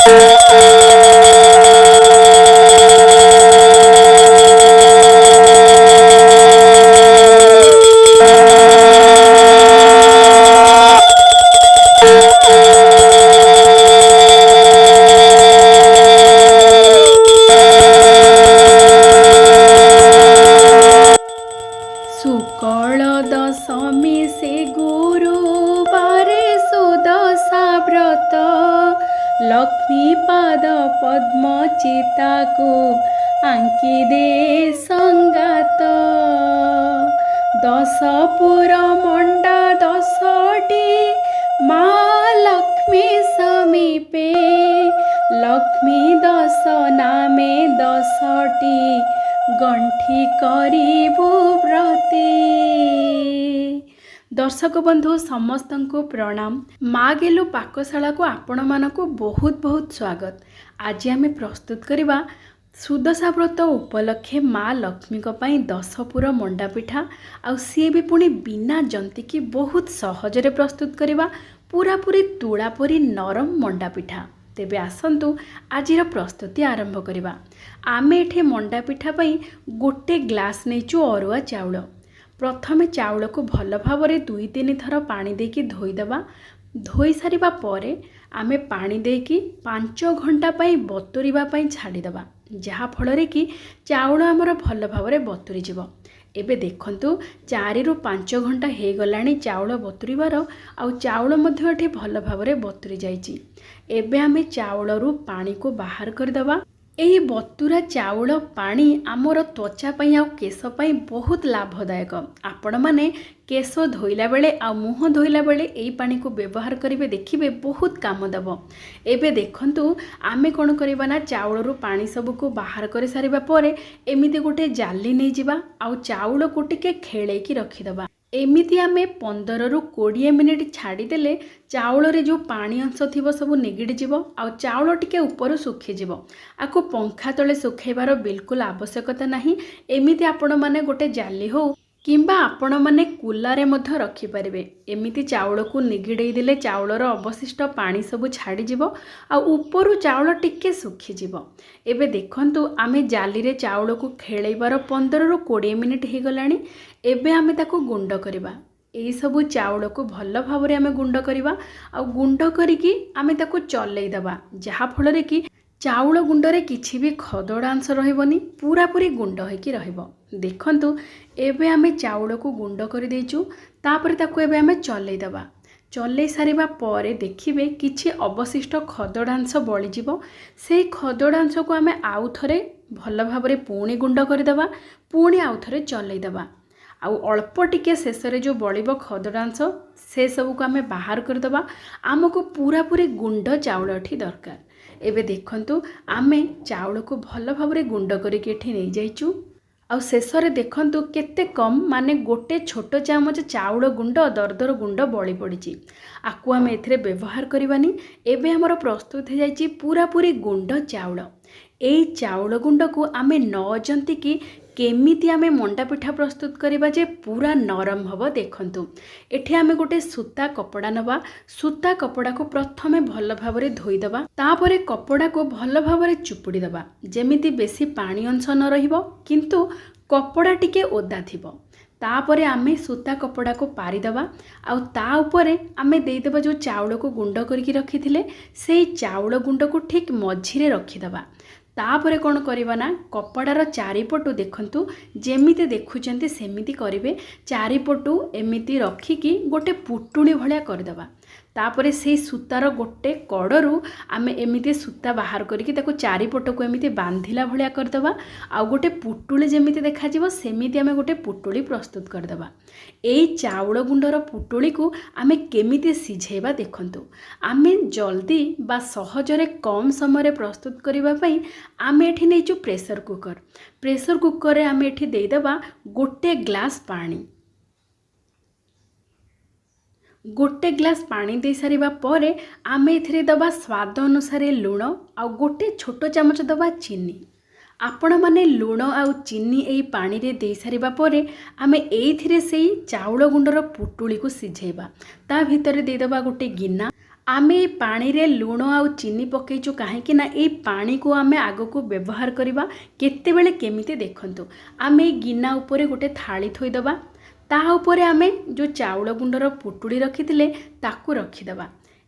शुक्ल दशमी से गुरुवारे सुदशा व्रत लक्ष्मी पाद पद्म चिता को आंकी दे संगात दशपुर मंडा दशटी माँ लक्ष्मी समीपे लक्ष्मी दश नामे दशटी गंठी करिबु व्रते। दर्शक बंधु समस्त को प्रणाम। माँ गेलु पाकशाला को आपण मानक बहुत बहुत स्वागत। आज आम प्रस्तुत करवा सुदशा व्रत उपलक्षे माँ लक्ष्मी पई दशपुर मंडा पिठा आउ सी भी पुणी बिना जंतिकी बहुत सहजरे प्रस्तुत करवा पूरा पूरी तुला परी नरम मंडा पिठा। तेबे आसंतु आजिर प्रस्तुति आरंभ करवा। आमे एठे मंडा पिठा पई गोटे ग्लास नैचु अरुआ चाउल। प्रथमे चाउल को भल भावरे 2-3 थर पानी देकी धोईदेवा। धोई सारिबा परे आमे पानी देकी 5 घंटा पई बतुरिबा पई छाड़ीदेवा, जहा फल कि चाउल आमर भल भावरे बतुरी जीव। एबे देखंतु 4 ରୁ 5 घंटा हो गलानी चाउल बतुरिबार आउ चाउल मध्य एठी भल भावरे बतुरी जाइछि। एबे आमे चाउल रु पानी को बाहर करदेवा। एही बतुरा चाउल पानी आमर त्वचा पई आउ केश पई बहुत लाभदायक। आपण माने केश धोइला बेले आ मुह धोइला बेले एही पानी को व्यवहार करिवे, देखिबे बहुत काम देव। एबे देखंतु आमे कोन करबा ना चाउल रु पानी सब को बाहर कर सारिबा परे एमिति गोटे जाली नै जिबा आउ चाउल को टिके खेळै की रखि दबा। एमिति आमे 15 ରୁ 20 मिनिट छाड़ी देले चाउल रे जो पानी अंश थिबो सब निगिड जीवो आउ चाउल टिके ऊपर सुखी जीवो। आको पंखा तले सुखेबार बिल्कुल आवश्यकता नाही। एमिति आपण माने गोटे जाली हो किंबा आपण माने कूलर मध्य रखि परिबे। एमिति चाउल को निगिडै दिले चाउलर अवशिष्ट पानी सब छाड़ी जीवो आ ऊपर चाउल टिके सुखी जीवो। एबे देखंतु आमे जाली रे चाउल को खेळैबार 15 ରୁ 20 मिनिट हो गलानी। एबे आमे ताको गुंड करबा। एई सबु चाउल को भल भावरे आमे गुंड करबा आ गुंड करिकी आमे ताको चलै दबा, जहा फल रे कि चाउल गुंडरे किछि भी खदड़ांश रहिबनी, पूरा पूरी गुंड होइकी रहिबो। देखंतु एबे आमे चाउल को गुंड कर देइचु। तापर ताको एबे आमे चलै दबा। चलै सारिबा परे देखिबे किछि अवशिष्ट खदड़ांश बळि जीवो। सेई खदड़ांश को आमे आउ थरे भल भावरे पुणी गुंड कर दबा, पुणी आउ थरे चलै दबा। आउ अल्प टिके शेष रे जो बळिबो खदड़ांश से सब को आमे बाहर कर दबा। आमको पूरा पूरी गुंड चाउल एठी दरकार। एबे देखंतु आमे चाउल को भल भावरे गुंड करिके एठी नै जाइचु। आउ शेष रे देखंतु केते कम माने गोटे छोट चामच चाउल गुंड दरदर गुंड बळि पड़िछि। आकु आमे एथिरे व्यवहार करबानी। एबे हमर प्रस्तुत हो जाइछि पूरा पूरी गुंड चाउल। एई चाउल गुंड को आमे न जंती कि केमिति आमे मंडा पिठा प्रस्तुत करिबा जे पूरा नरम हबो। देखंतु एठी आमे गोटे सूता कपड़ा नबा। सूता कपड़ा को प्रथमे भल भावरे धोई दबा। तापरे कपड़ा को भल भावरे चुपुड़ी दबा, जेमिति बेसी पानी अंश न रहिबो किंतु कपड़ा टिके ओदा थिबो। तापरे आमे सूता कपड़ा को पारी दबा आउ ता उपरे आमे देई देबा जो चाउल को गुंड करके रखिथिले सेई चाउल गुंड को ठीक मझिरे रखि दबा। तापरे कौन करबा ना कपड़ार चारिपटू देखंतु जेमिति देखुचंती सेमिति करिवे। चारिपटू एमिति रखिकी गोटे पुटुणी भलिया करदबा। तापरे से सूतार गोटे कड़रू आमे एमिति सूता बाहर करिकी ताको चारिपट को एमिति बांधिला भलिया करदबा। आ गोटे पुटुली जेमिति देखा जिवो सेमिति आमे गोटे पुटुली प्रस्तुत करदबा। एई चाउल गुंडर पुटुली को आमे केमिति सिझेबा देखंतु। आमे जल्दी बा सहजरे कम समय प्रस्तुत करिबा पई आमे एठी नेचु प्रेशर कुकर। प्रेशर कुकर रे आमे एठी देई देबा गोटे ग्लास पानी। गोटे ग्लास पानी दे सारिबा परे आमे एथिरे दबा स्वाद अनुसार लुण आ गोटे छोट चामच दबा चीनी। आपण माने लुण आउ चीनी एई पानी रे दे सारिबा परे आमे एइथिरे सेई चाउल गुंडर पुटुली को सिझेबा। ता भितरे दे दबा गोटे गिना आमे ए पानी रे लुण आउ चीनी पकईचु कहीं ना ये पानी को आमे आग को व्यवहार करवा केतेबेले केमिति देखंतु आमे ए गिना उपरे गोटे थाली थोईदबा ता उपरे आमे जो चाउल गुंडर पुटुड़ी रखिथिले ताकू रखिदबा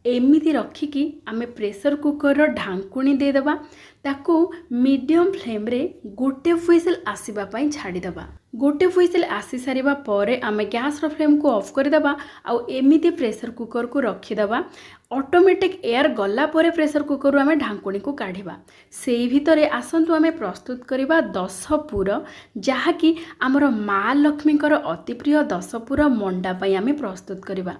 एमिति रखिकी आमे प्रेशर कुकर ढांकुणी देदबा ताकू मीडियम फ्लेम रे गोटे हुइसेल आसीबा पई छाड़ीदबा गोटे हुइसेल आसी सारिबा परे आमे गैस रो फ्लेम को ऑफ करदबा आउ एमिति प्रेशर कुकर को रखिदबा ऑटोमेटिक एयर गला परे प्रेशर कुकर आमे ढांकुणी को काढिबा सेई भितरे आसंतु आमे प्रस्तुत करिबा 10 पुर जहाँकि आमर माँ लक्ष्मीकर अति प्रिय 10 पुर मंडा पई आमे प्रस्तुत करिबा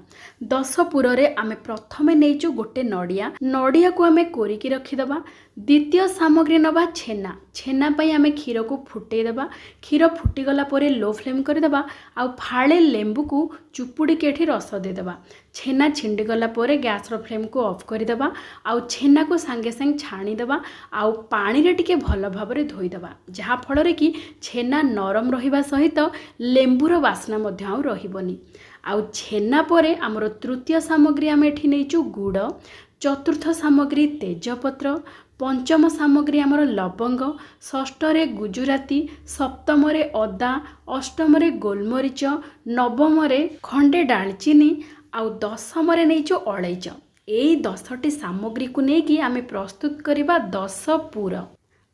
10 पुर रे आमे प्रथमे नेइचु गोटे नडिया नडिया को आमे कोरिकी रखिदबा द्वितीय सामग्री नबा छेना छेना पई आमे क्षीर को फुटै देबा क्षीर फुटी गला परे लो फ्लेम कर देबा आ फाळे लेंबू को चुपुड़ी के एठी रस दे देबा छेना छिंडी गला परे गैस रो फ्लेम को ऑफ कर देबा आ छेना को संगे संग छाणी देबा आ पानी रे टिके भलो भाबरे धोई देबा जहा फल रे कि छेना नरम रहिबा सहित लेंबूर बास्ना मध्य आउ रहिबनी आ छेना परे हमर तृतीय सामग्री आमे एठी नेइचु गुड़ चतुर्थ सामग्री तेजपत्र पंचम सामग्री आमर लवंग षष्ठ गुजराती सप्तम अदा अष्टम गोलमरीच नवम खंडे डालचीनी आउ दशम नहींचु अलैच यही 10टी सामग्री को लेकिन आमे प्रस्तुत करिबा 10 पुर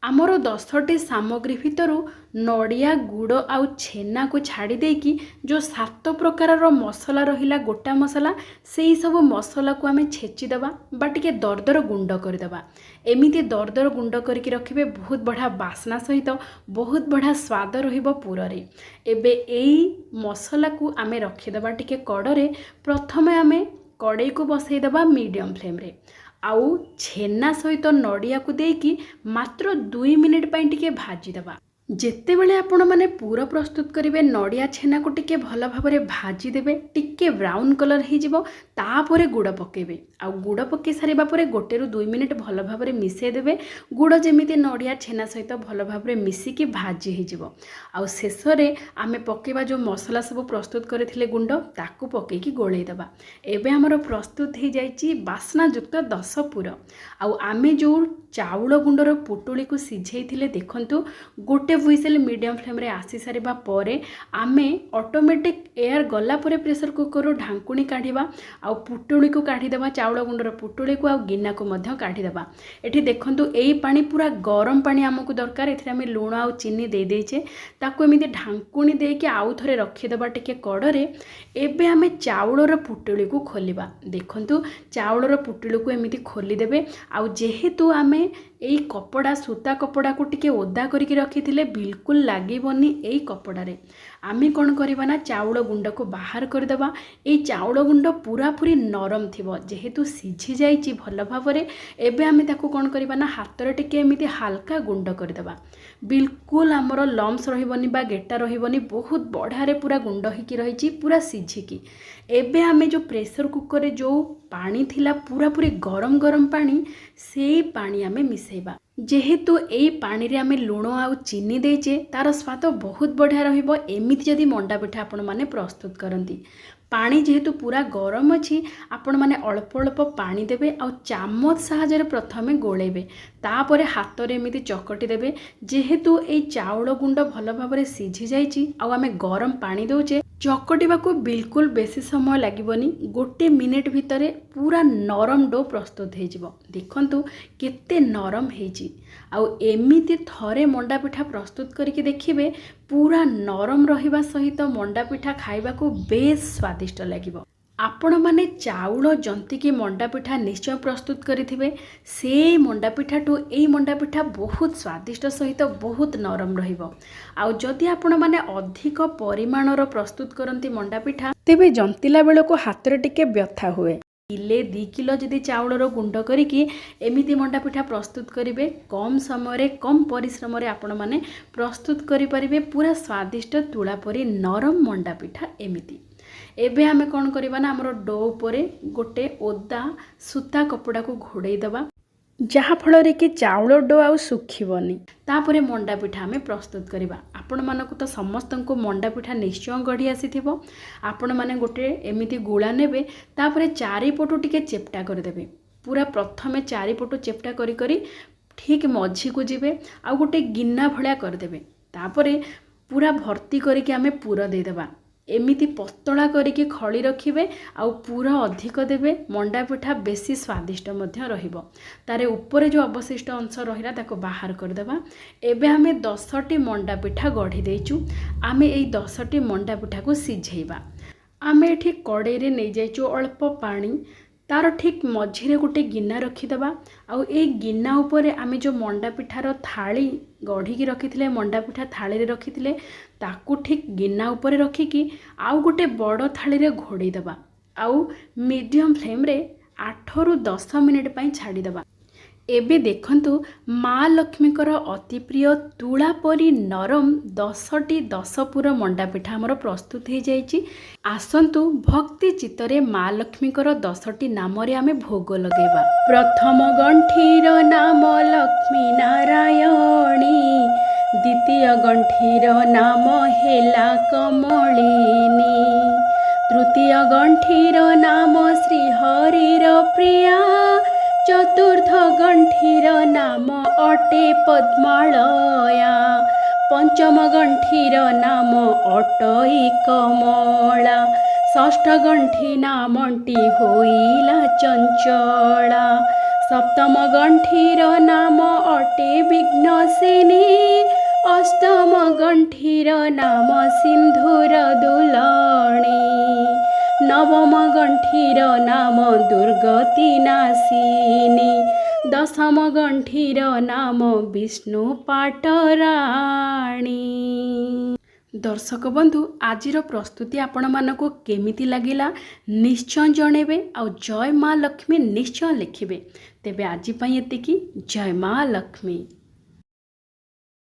आमर 10टी सामग्री भितर नड़िया गुड़ आउ छेना को छाड़ी देकी जो 7 प्रकार मसला रहिला गोटा मसला से सब मसला को आमे छेची देबा बा टिके दरदर गुंड करदेबा एमिति दरदर गुंड करके रखिबे बहुत बढ़िया बास्ना सहित बहुत बढ़िया स्वाद रहिबो पुररे एबे एई मसला को आमे रखिदेबा टिके कड़े प्रथमे आमे कड़ई को बसई देबा मीडियम फ्लेम रे आउ छेना सहित नड़िया को देकी मात्र 2 मिनिट पई टिके भाजी देबा जेते बेले आपण माने पूरा प्रस्तुत करिवे नड़िया छेना को टिके भल भाबरे भाजी देबे टिके ब्राउन कलर हे जिवो तापरे गुड़ पकेबे आ गुड़ पके सारिबा परे 1 ରୁ 2 मिनिट भल भाबरे मिसे देबे गुड़ जेमिति नड़िया छेना सहित भल भाबरे मिसिकी भाजी हे जिवो आ शेष रे आमे पकेबा जो मसला सब प्रस्तुत करथिले गुंड ताकू पकेकी गोळेई देबा एबे हमर प्रस्तुत हे जाईची बास्ना युक्त 10 पुर आ आमे जो चाउल गुंडर पुटुली को सिझेइथिले देखंतु गोटे हुइसेल मीडियम फ्लेम रे आसी सारिबा परे आमे ऑटोमेटिक एयर गला परे प्रेशर कुकर ढांकुणी काढिबा आ पुटुली को काढी देबा चाउल गुंडर पुटुली को आ गिना को मध्य काढी देबा एठी देखंतु एई पानी पूरा गरम पानी हमकु दरकार एथि आमे लूण आ चीनी दे देइचे ताको एमिति ढांकुणी देके आउ थरे रखि देबा टिके कड़रे एबे आमे चाउलर पुटुली को खोलिबा देखंतु चाउलर पुटुली को एमिति खोली देबे आ जेहेतु आमे एई कपड़ा सूता कपड़ा को टिके ओदा करके रखिथिले बिल्कुल लागेबनी एई कपड़ा रे आमे कोन करबा ना चाउल गुंड को बाहर कर देबा एई चाउल गुंड पूरा पूरी नरम थिबो जेहेतु सिझी जाईची भल भाबरे एबे आमे ताको कोन करबा ना हाथ रे टिके एमिति हल्का गुंड कर देबा बिल्कुल हमर लम्स रहिबनी बा गेटा रहिबनी बहुत बढ़िया रे पूरा गुंड हिकी रहिची पूरा सिझिकी एबे आमे जो प्रेशर कुकर रे जो पानी थिला पूरा पूरी गरम गरम पानी से पानी आमे मिसेबा जेहेतु एई पानी रे आमे लूण आ चीनी देचे तार स्वाद बहुत बढ़िया रहिबो एमिति जदि मंडा पिठा आपण माने प्रस्तुत करंती पानी जेहेतु पूरा गरम अच्छी आपण माने अल्प अल्प पानी देबे आ चामच साहाय्य प्रथमे गोलेबे तापरे हाथ रे एमिति चकटी देबे जेहेतु एई चाउल गुंड भल भाबरे सिझी जाईची आ आमे गरम पानी दउचे चकटिबा को बिल्कुल बेसी समय लागिबनी 1 मिनिट भितरे पूरा नरम डो प्रस्तुत हे जिवो देखंतु केते नरम हेजी आ एमिति थरे मंडा पिठा प्रस्तुत करके देखिबे पूरा नरम रहिबा सहित मंडा पिठा खाइबा को बेस स्वादिष्ट लागिबो आपण माने चाउल जंती की मंडा पिठा निश्चय प्रस्तुत करिथिबे से मंडा पिठाटू एई मंडा पिठा बहुत स्वादिष्ट सहित बहुत नरम रहिबो आ जदि आपण माने अधिक परिमाणर प्रस्तुत करंती मंडा पिठा तेबे जंतिला बेल को हाथ रे टिके व्यथा हुए किले 2 किलो जदि चाउलर गुंड करिकी एमिति मंडा पिठा प्रस्तुत करिवे कम समय रे कम परिश्रम रे आपण माने प्रस्तुत करि परिबे पूरा स्वादिष्ट तुळा परी नरम मंडा पिठा एमिति एबे आमे कोन करबा ना हमरो डो उपरे गोटे ओदा सूता कपड़ा को घोड़े दबा जहाँ फल रे कि चाउल डो आउ सुखिबनी तापरे मंडा पिठा आमे प्रस्तुत करबा आपण मानकु तो समस्तंको मंडा पिठा निश्चय गढ़ी आसीथिबो। आपण माने गोटे एमिति गुळा नेबे तापरे चारिपटु टिके चेप्टा करदेबे। पूरा प्रथमे चारिपटु चेप्टा करी करी ठीक मझी को जीवे आ गोटे गिन्ना भलिया करदेबे। तापरे पूरा भर्ती करिके आमे पूरा देदेबा। एमिति पतला करिके खली रखिबे आ पूरा अधिक देबे। मंडा पिठा बेसी स्वादिष्ट मध्य रहिबो। तारे ऊपर जो अवशिष्ट अंश रहिला ताको बाहर करदेबा। एबे आमे 10टी मंडा पिठा गढ़ी देइचु। आमे एई 10टी मंडा पिठा को सिझेइबा। आमे एठी कड़ाई रे नै जाइचु अल्प पानी। तार ठीक मझिरे गोटे गिन्ना रखीदेबा। आउ ए गिन्ना उपरे आमे जो मंडा पिठार थाली गढ़ी रखी मंडा पिठा थाली रे रखी ताकू ठीक गिन्ना उपरे रखिकी आउ गोटे बड़ थाली रे घोड़े देबा। आउ मीडियम फ्लेम रे 8 रु 10 मिनिट पई छाड़ी देबा। एबे देखंतु माँ लक्ष्मीकर अति प्रिय तुला परी नरम 10टी 10 पुर मंडा पिठा हमर प्रस्तुत हो जाइछि। आसंतु भक्ति चित्तरे माँ लक्ष्मीकर 10टी नाम रे आमे भोग लगेबा। प्रथम गंठीर नाम लक्ष्मी नारायणी, द्वितीय गंठीर नाम हेला कमलिनी, तृतीय गंठीर नाम श्री हरिर प्रिया, चतुर्थ गंठीर नाम अटे पद्मालया, पंचम गंठीर नाम अटई कमला, षष्ठ गंठी नामटी होइला चंचला, सप्तम गंठीर नाम अटे विघ्नसिनी, अष्टम गंठीर नाम सिंधुर दुलणी, नवम गंठीर नाम दुर्गति नाशिनी, दशम गंठीर नाम विष्णु पाटराणी। दर्शक बंधु आजिर प्रस्तुति आपण मानको केमिति लागिला निश्चय जणेबे। आ जय माँ लक्ष्मी निश्चय लिखिबे। तेबे आजि पई एतिकी। जय माँ लक्ष्मी।